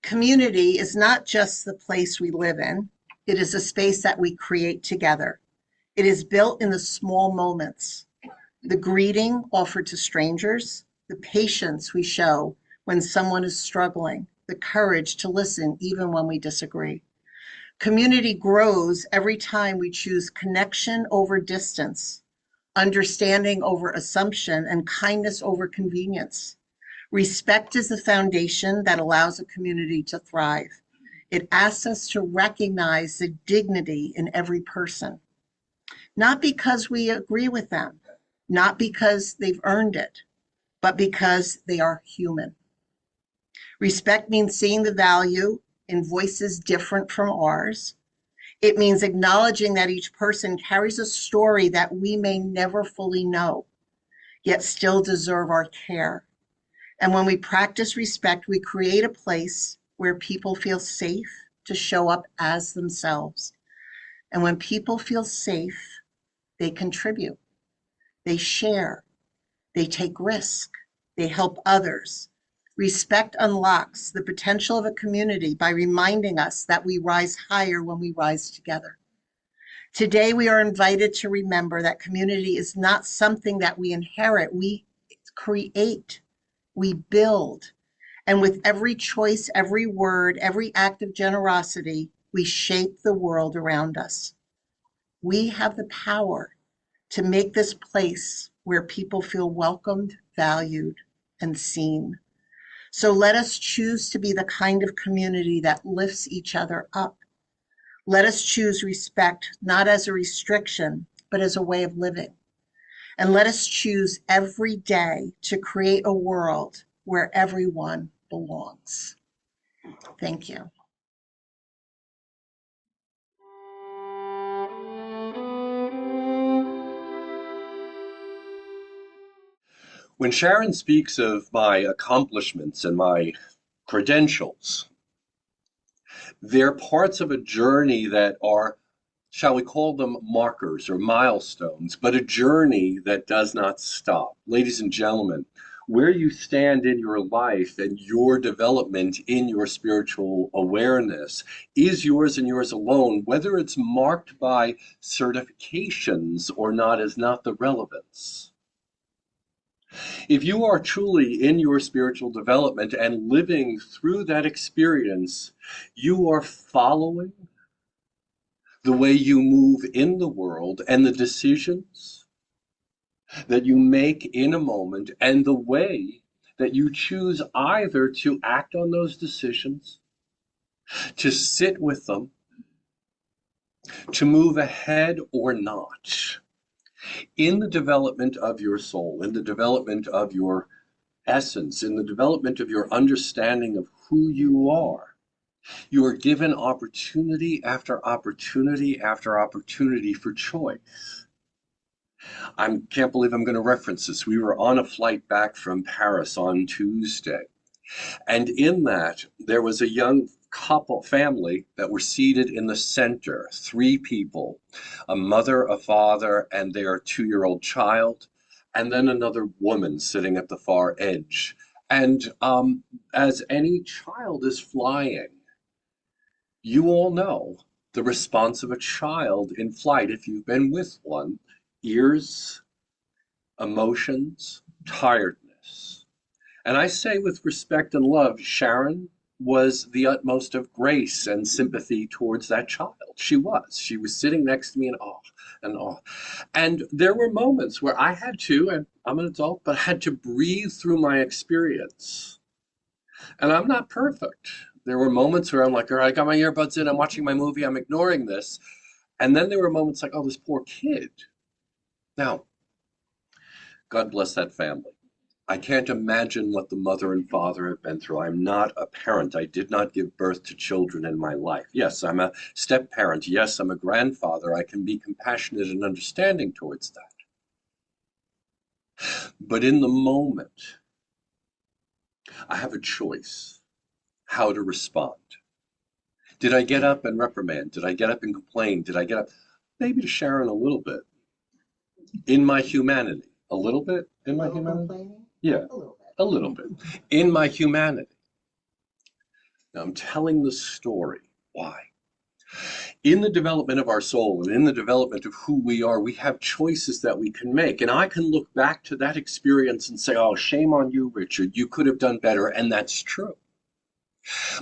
Community is not just the place we live in, it is a space that we create together. It is built in the small moments, the greeting offered to strangers, the patience we show when someone is struggling, the courage to listen even when we disagree. Community grows every time we choose connection over distance, understanding over assumption, and kindness over convenience. Respect is the foundation that allows a community to thrive. It asks us to recognize the dignity in every person, not because we agree with them, not because they've earned it, but because they are human. Respect means seeing the value in voices different from ours. It means acknowledging that each person carries a story that we may never fully know, yet still deserve our care. And when we practice respect, we create a place where people feel safe to show up as themselves. And when people feel safe, they contribute, they share, they take risk, they help others. Respect unlocks the potential of a community by reminding us that we rise higher when we rise together. Today, we are invited to remember that community is not something that we inherit, we create, we build. And with every choice, every word, every act of generosity, we shape the world around us. We have the power to make this place where people feel welcomed, valued, and seen. So let us choose to be the kind of community that lifts each other up. Let us choose respect, not as a restriction, but as a way of living. And let us choose every day to create a world where everyone belongs. Thank you. When Sharon speaks of my accomplishments and my credentials, they're parts of a journey that are, shall we call them markers or milestones, but a journey that does not stop. Ladies and gentlemen, where you stand in your life and your development in your spiritual awareness is yours and yours alone. Whether it's marked by certifications or not is not the relevance. If you are truly in your spiritual development and living through that experience, you are following the way you move in the world and the decisions that you make in a moment and the way that you choose either to act on those decisions, to sit with them, to move ahead or not. In the development of your soul, in the development of your essence, in the development of your understanding of who you are given opportunity after opportunity after opportunity for choice. I can't believe I'm going to reference this. We were on a flight back from Paris on Tuesday, and in that there was a young family that were seated in the center, three people, a mother, a father, and their 2-year-old child, and then another woman sitting at the far edge. And as any child is flying, you all know the response of a child in flight, if you've been with one: ears, emotions, tiredness. And I say with respect and love, Sharon was the utmost of grace and sympathy towards that child. She was. She was sitting next to me in awe and awe. And there were moments where I had to, and I'm an adult, but I had to breathe through my experience. And I'm not perfect. There were moments where I'm like, all right, I got my earbuds in, I'm watching my movie, I'm ignoring this. And then there were moments like, oh, this poor kid. Now, God bless that family. I can't imagine what the mother and father have been through. I'm not a parent. I did not give birth to children in my life. Yes, I'm a step parent. Yes, I'm a grandfather. I can be compassionate and understanding towards that. But in the moment, I have a choice how to respond. Did I get up and reprimand? Did I get up and complain? Did I get up? Maybe to Sharon a little bit in my humanity. A little bit in my humanity? Yeah, a little bit. In my humanity. Now, I'm telling the story. Why? In the development of our soul and in the development of who we are, we have choices that we can make. And I can look back to that experience and say, oh, shame on you, Richard. You could have done better. And that's true.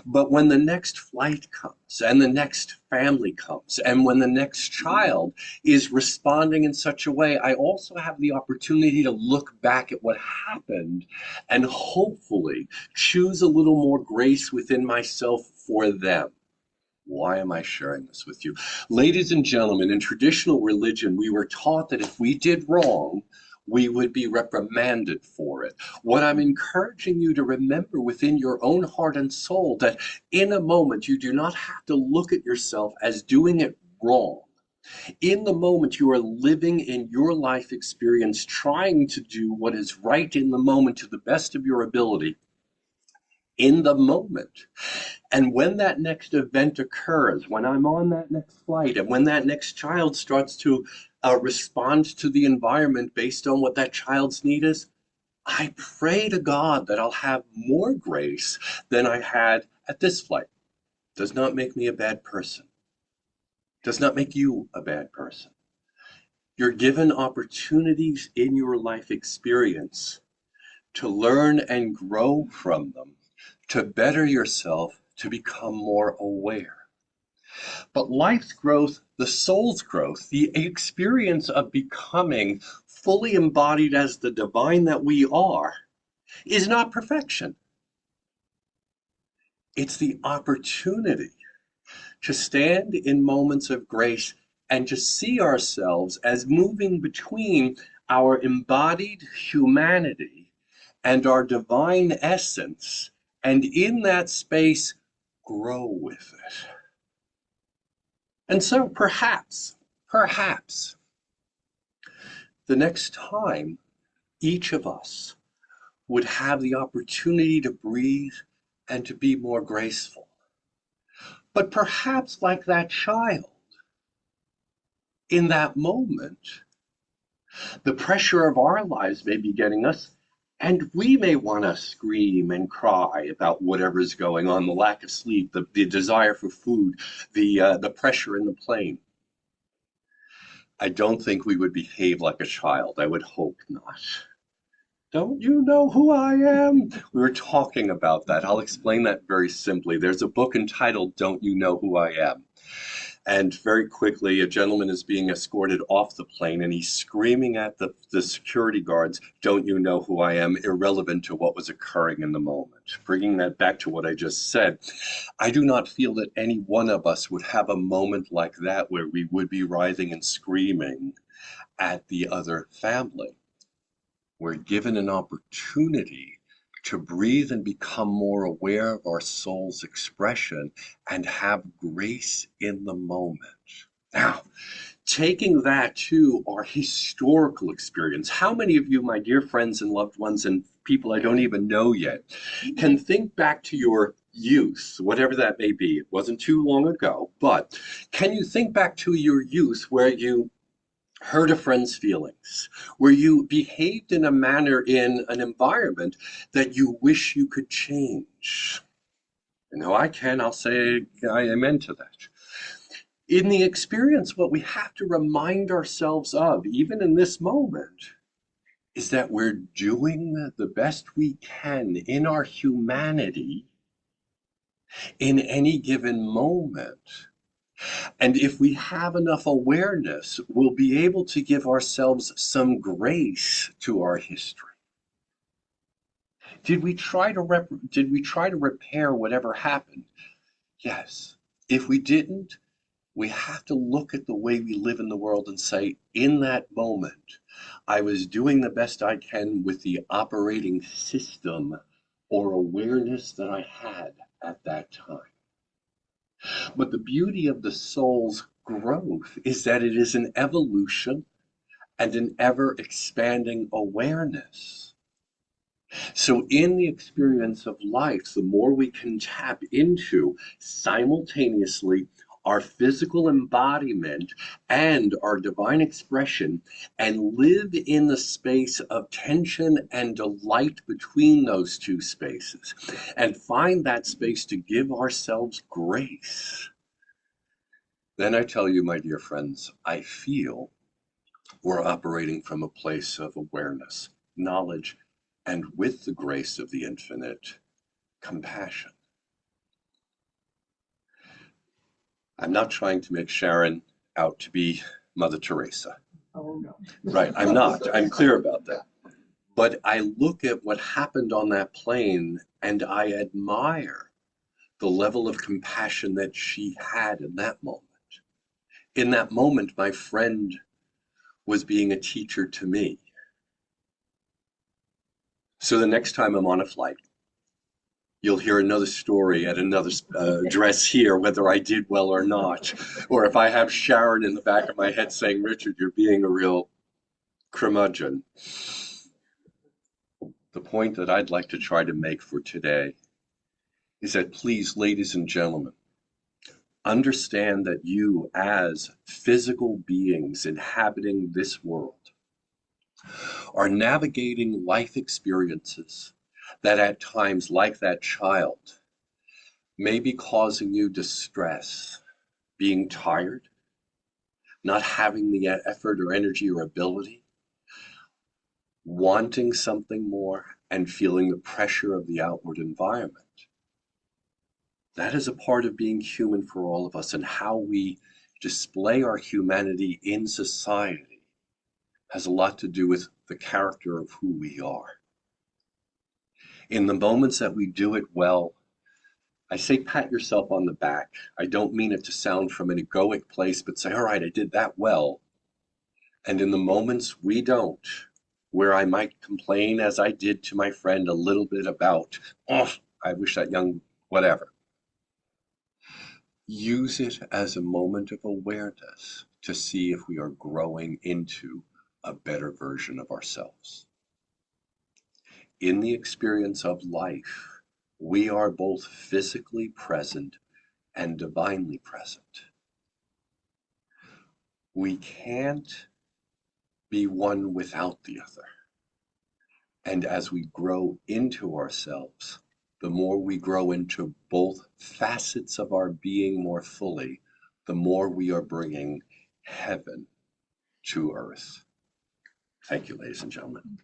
But when the next flight comes and the next family comes and when the next child is responding in such a way, I also have the opportunity to look back at what happened and hopefully choose a little more grace within myself for them. Why am I sharing this with you? Ladies and gentlemen, in traditional religion, we were taught that if we did wrong, we would be reprimanded for it. What I'm encouraging you to remember within your own heart and soul, that in a moment you do not have to look at yourself as doing it wrong. In the moment, you are living in your life experience, trying to do what is right in the moment to the best of your ability. In the moment. And when that next event occurs, when I'm on that next flight, and when that next child starts to respond to the environment based on what that child's need is, I pray to God that I'll have more grace than I had at this flight. Does not make me a bad person. Does not make you a bad person. You're given opportunities in your life experience to learn and grow from them, to better yourself, to become more aware. But life's growth, the soul's growth, the experience of becoming fully embodied as the divine that we are, is not perfection. It's the opportunity to stand in moments of grace and to see ourselves as moving between our embodied humanity and our divine essence, and in that space, grow with it. And so perhaps, the next time each of us would have the opportunity to breathe and to be more graceful. But perhaps, like that child, in that moment, the pressure of our lives may be getting us, and we may want to scream and cry about whatever's going on, the lack of sleep, the desire for food, the pressure in the plane. I don't think we would behave like a child. I would hope not. Don't you know who I am? We were talking about that. I'll explain that very simply. There's a book entitled Don't You Know Who I Am? And very quickly, a gentleman is being escorted off the plane and he's screaming at the security guards, don't you know who I am, irrelevant to what was occurring in the moment. Bringing that back to what I just said, I do not feel that any one of us would have a moment like that where we would be writhing and screaming at the other family. We're given an opportunity to breathe and become more aware of our soul's expression and have grace in the moment. Now, taking that to our historical experience, how many of you, my dear friends and loved ones and people I don't even know yet, can think back to your youth, whatever that may be? It wasn't too long ago, but can you think back to your youth where you hurt a friend's feelings, where you behaved in a manner in an environment that you wish you could change? And now I can, I'll say I amen to that. In the experience, what we have to remind ourselves of, even in this moment, is that we're doing the best we can in our humanity in any given moment. And if we have enough awareness, we'll be able to give ourselves some grace to our history. Did we try to repair whatever happened? Yes. If we didn't, we have to look at the way we live in the world and say, in that moment, I was doing the best I can with the operating system or awareness that I had at that time. But the beauty of the soul's growth is that it is an evolution and an ever expanding awareness. So in the experience of life, the more we can tap into simultaneously our physical embodiment and our divine expression, and live in the space of tension and delight between those two spaces, and find that space to give ourselves grace, then I tell you, my dear friends, I feel we're operating from a place of awareness, knowledge, and with the grace of the infinite, compassion. I'm not trying to make Sharon out to be Mother Teresa. Oh, no. Right, I'm not. I'm clear about that. But I look at what happened on that plane and I admire the level of compassion that she had in that moment. In that moment, my friend was being a teacher to me. So the next time I'm on a flight, you'll hear another story at another address here, whether I did well or not. Or if I have Sharon in the back of my head saying, Richard, you're being a real curmudgeon. The point that I'd like to try to make for today is that, please, ladies and gentlemen, understand that you, as physical beings inhabiting this world, are navigating life experiences that at times, like that child, may be causing you distress, being tired, not having the effort or energy or ability, wanting something more, and feeling the pressure of the outward environment. That is a part of being human for all of us, and how we display our humanity in society has a lot to do with the character of who we are. In the moments that we do it well, I say pat yourself on the back. I don't mean it to sound from an egoic place, but say, all right, I did that well. And in the moments we don't, where I might complain, as I did to my friend a little bit about, oh, I wish that young whatever. Use it as a moment of awareness to see if we are growing into a better version of ourselves. In the experience of life, we are both physically present and divinely present. We can't be one without the other. And as we grow into ourselves, the more we grow into both facets of our being more fully, the more we are bringing heaven to earth. Thank you, ladies and gentlemen.